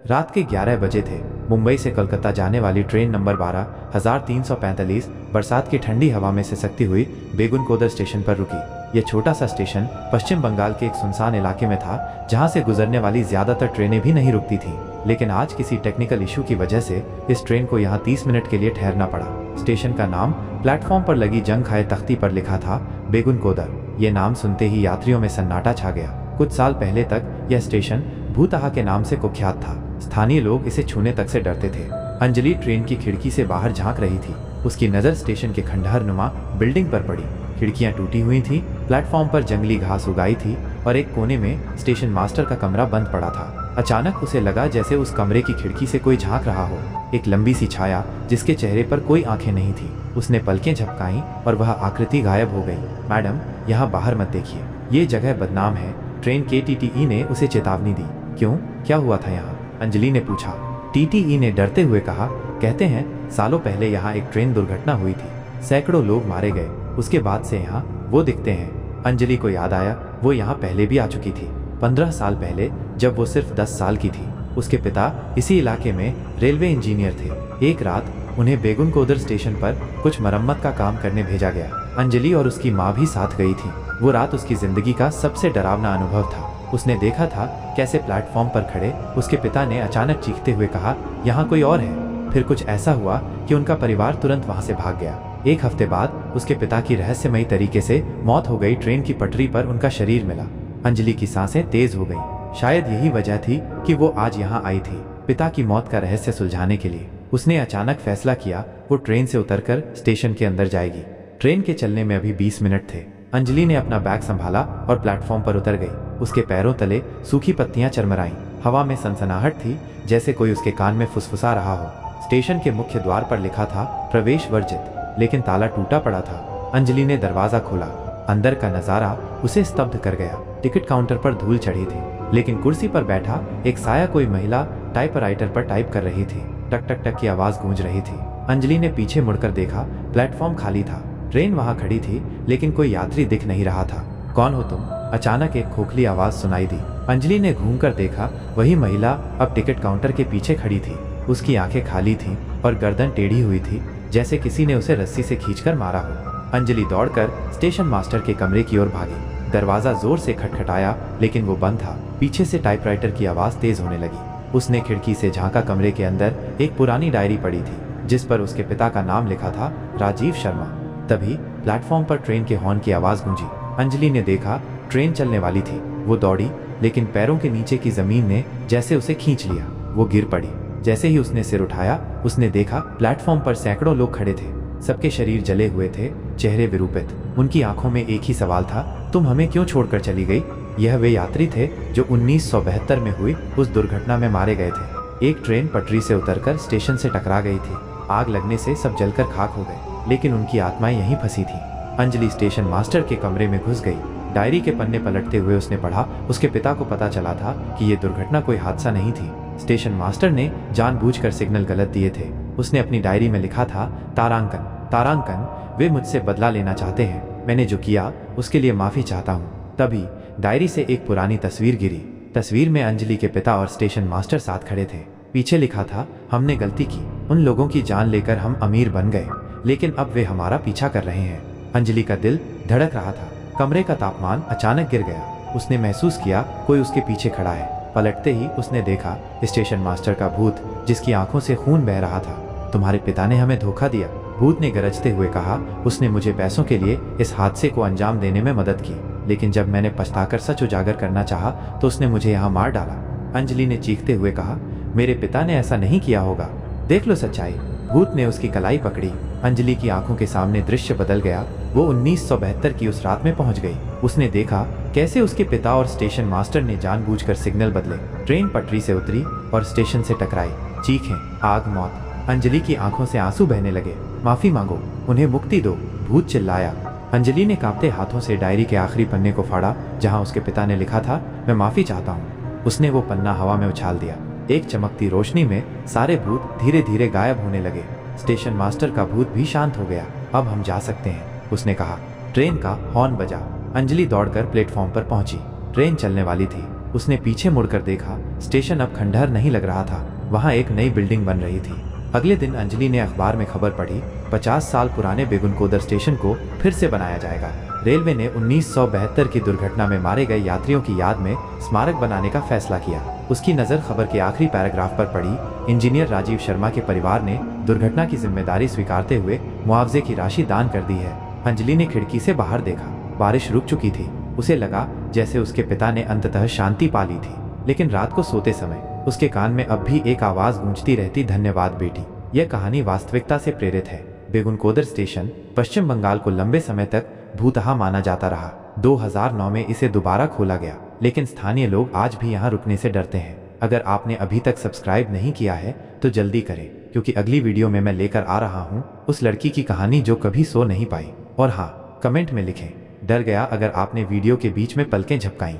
रात के 11 बजे थे। मुंबई से कोलकाता जाने वाली ट्रेन नंबर 12,345 बरसात की ठंडी हवा में सिसकती हुई बेगुनकोदर स्टेशन पर रुकी। यह छोटा सा स्टेशन पश्चिम बंगाल के एक सुनसान इलाके में था, जहां से गुजरने वाली ज्यादातर ट्रेनें भी नहीं रुकती थीं। लेकिन आज किसी टेक्निकल इशू की वजह से इस ट्रेन को यहाँ 30 मिनट के लिए ठहरना पड़ा। स्टेशन का नाम प्लेटफॉर्म पर लगी जंग खाए तख्ती पर लिखा था बेगुनकोदर। ये नाम सुनते ही यात्रियों में सन्नाटा छा गया। कुछ साल पहले तक यह स्टेशन भूतहा के नाम से कुख्यात था। स्थानीय लोग इसे छूने तक से डरते थे। अंजलि ट्रेन की खिड़की से बाहर झांक रही थी। उसकी नज़र स्टेशन के खंडहर नुमा बिल्डिंग पर पड़ी। खिड़कियां टूटी हुई थी, प्लेटफॉर्म पर जंगली घास उगाई थी और एक कोने में स्टेशन मास्टर का कमरा बंद पड़ा था। अचानक उसे लगा जैसे उस कमरे की खिड़की से कोई झांक रहा हो। एक लंबी सी छाया जिसके चेहरे पर कोई आंखें नहीं थी। उसने पलकें झपकाईं और वह आकृति गायब हो गई। मैडम, यहाँ बाहर मत देखिए, ये जगह बदनाम है। ट्रेन के टीटीई ने उसे चेतावनी दी। क्यों, क्या हुआ था यहाँ? अंजलि ने पूछा। टीटीई ने डरते हुए कहा, कहते हैं सालों पहले यहाँ एक ट्रेन दुर्घटना हुई थी, सैकड़ों लोग मारे गए। उसके बाद से यहाँ वो दिखते हैं। अंजलि को याद आया, वो यहाँ पहले भी आ चुकी थी, 15 साल पहले, जब वो सिर्फ 10 साल की थी। उसके पिता इसी इलाके में रेलवे इंजीनियर थे। एक रात उन्हें बेगुनकोदर स्टेशन पर कुछ मरम्मत का काम करने भेजा गया। अंजलि और उसकी माँ भी साथ गई थी। वो रात उसकी जिंदगी का सबसे डरावना अनुभव था। उसने देखा था कैसे प्लेटफॉर्म पर खड़े उसके पिता ने अचानक चीखते हुए कहा, यहाँ कोई और है। फिर कुछ ऐसा हुआ कि उनका परिवार तुरंत वहां से भाग गया। एक हफ्ते बाद उसके पिता की रहस्यमयी तरीके से मौत हो गई। ट्रेन की पटरी पर उनका शरीर मिला। अंजलि की सांसें तेज हो गईं। शायद यही वजह थी कि वो आज यहाँ आई थी, पिता की मौत का रहस्य सुलझाने के लिए। उसने अचानक फैसला किया, वो ट्रेन से उतरकर स्टेशन के अंदर जाएगी। ट्रेन के चलने में अभी 20 मिनट थे। अंजलि ने अपना बैग संभाला और प्लेटफॉर्म पर उतर गई। उसके पैरों तले सूखी पत्तियां चरमराईं। हवा में सनसनाहट थी, जैसे कोई उसके कान में फुसफुसा रहा हो। स्टेशन के मुख्य द्वार पर लिखा था प्रवेश वर्जित, लेकिन ताला टूटा पड़ा था। अंजलि ने दरवाजा खोला। अंदर का नजारा उसे स्तब्ध कर गया। टिकट काउंटर पर धूल चढ़ी थी, लेकिन कुर्सी पर बैठा एक साया कोई महिला टाइपराइटर पर टाइप कर रही थी। टक टक टक की आवाज गूंज रही थी। अंजलि ने पीछे मुड़कर देखा, प्लेटफॉर्म खाली था। ट्रेन वहां खड़ी थी, लेकिन कोई यात्री दिख नहीं रहा था। कौन हो तुम? अचानक एक खोखली आवाज सुनाई दी। अंजलि ने घूमकर देखा, वही महिला अब टिकट काउंटर के पीछे खड़ी थी। उसकी आंखें खाली थीं और गर्दन टेढ़ी हुई थी, जैसे किसी ने उसे रस्सी से खींचकर मारा हो। अंजलि दौड़कर स्टेशन मास्टर के कमरे की ओर भागी। दरवाजा जोर से खटखटाया, लेकिन वो बंद था। पीछे से टाइपराइटर की आवाज तेज होने लगी। उसने खिड़की से झांका। कमरे के अंदर एक पुरानी डायरी पड़ी थी, जिस पर उसके पिता का नाम लिखा था, राजीव शर्मा। तभी प्लेटफॉर्म पर ट्रेन के हॉर्न की आवाज गूंजी। अंजलि ने देखा ट्रेन चलने वाली थी। वो दौड़ी, लेकिन पैरों के नीचे की जमीन ने जैसे उसे खींच लिया। वो गिर पड़ी। जैसे ही उसने सिर उठाया, उसने देखा प्लेटफॉर्म पर सैकड़ों लोग खड़े थे। सबके शरीर जले हुए थे, चेहरे विरूपित। उनकी आंखों में एक ही सवाल था, तुम हमें क्यों छोड़कर चली गई? यह वे यात्री थे जो 1972 में हुई उस दुर्घटना में मारे गए थे। एक ट्रेन पटरी से उतरकर स्टेशन से टकरा गई थी। आग लगने से सब जलकर खाक हो गए, लेकिन उनकी आत्माएं यहीं फंसी थी। अंजलि स्टेशन मास्टर के कमरे में घुस गई। डायरी के पन्ने पलटते हुए उसने पढ़ा, उसके पिता को पता चला था कि ये दुर्घटना कोई हादसा नहीं थी। स्टेशन मास्टर ने जानबूझकर सिग्नल गलत दिए थे। उसने अपनी डायरी में लिखा था, तारांकन तारांकन, वे मुझसे बदला लेना चाहते हैं। मैंने जो किया उसके लिए माफी चाहता हूँ। तभी डायरी से एक पुरानी तस्वीर गिरी। तस्वीर में अंजलि के पिता और स्टेशन मास्टर साथ खड़े थे। पीछे लिखा था, हमने गलती की, उन लोगों की जान लेकर हम अमीर बन गए, लेकिन अब वे हमारा पीछा कर रहे हैं। अंजलि का दिल धड़क रहा था। कमरे का तापमान अचानक गिर गया। उसने महसूस किया कोई उसके पीछे खड़ा है। पलटते ही उसने देखा स्टेशन मास्टर का भूत, जिसकी आंखों से खून बह रहा था। तुम्हारे पिता ने हमें धोखा दिया, भूत ने गरजते हुए कहा। उसने मुझे पैसों के लिए इस हादसे को अंजाम देने में मदद की, लेकिन जब मैंने पछताकर सच उजागर करना चाहा तो उसने मुझे यहाँ मार डाला। अंजलि ने चीखते हुए कहा, मेरे पिता ने ऐसा नहीं किया होगा, देख लो सच्चाई। भूत ने उसकी कलाई पकड़ी। अंजलि की आंखों के सामने दृश्य बदल गया। वो 1972 की उस रात में पहुंच गई। उसने देखा कैसे उसके पिता और स्टेशन मास्टर ने जानबूझकर सिग्नल बदले। ट्रेन पटरी से उतरी और स्टेशन से टकराई। चीखें, आग, मौत। अंजलि की आंखों से आंसू बहने लगे। माफी मांगो, उन्हें मुक्ति दो, भूत चिल्लाया। अंजलि ने कांपते हाथों से डायरी के आखिरी पन्ने को फाड़ा, जहां उसके पिता ने लिखा था, मैं माफी चाहता हूँ। उसने वो पन्ना हवा में उछाल दिया। एक चमकती रोशनी में सारे भूत धीरे धीरे गायब होने लगे। स्टेशन मास्टर का भूत भी शांत हो गया। अब हम जा सकते हैं, उसने कहा। ट्रेन का हॉर्न बजा। अंजलि दौड़कर प्लेटफॉर्म पर पहुंची। ट्रेन चलने वाली थी। उसने पीछे मुड़कर देखा, स्टेशन अब खंडहर नहीं लग रहा था, वहाँ एक नई बिल्डिंग बन रही थी। अगले दिन अंजलि ने अखबार में खबर पढ़ी, 50 साल पुराने बेगुनकोदर स्टेशन को फिर से बनाया जाएगा। रेलवे ने 1972 की दुर्घटना में मारे गए यात्रियों की याद में स्मारक बनाने का फैसला किया। उसकी नज़र खबर के आखिरी पैराग्राफ पर पड़ी। इंजीनियर राजीव शर्मा के परिवार ने दुर्घटना की जिम्मेदारी स्वीकारते हुए मुआवजे की राशि दान कर दी है। अंजलि ने खिड़की से बाहर देखा, बारिश रुक चुकी थी। उसे लगा जैसे उसके पिता ने अंततः शांति पा ली थी। लेकिन रात को सोते समय उसके कान में अब भी एक आवाज गूंजती रहती, धन्यवाद बेटी। यह कहानी वास्तविकता से प्रेरित है। बेगुनकोदर स्टेशन पश्चिम बंगाल को लंबे समय तक भूतहा माना जाता रहा। 2009 में इसे दोबारा खोला गया, लेकिन स्थानीय लोग आज भी यहाँ रुकने से डरते हैं। अगर आपने अभी तक सब्सक्राइब नहीं किया है तो जल्दी करें, क्योंकि अगली वीडियो में मैं लेकर आ रहा हूँ उस लड़की की कहानी जो कभी सो नहीं पाई। और हाँ, कमेंट में लिखें, डर गया अगर आपने वीडियो के बीच में पलकें झपकाई।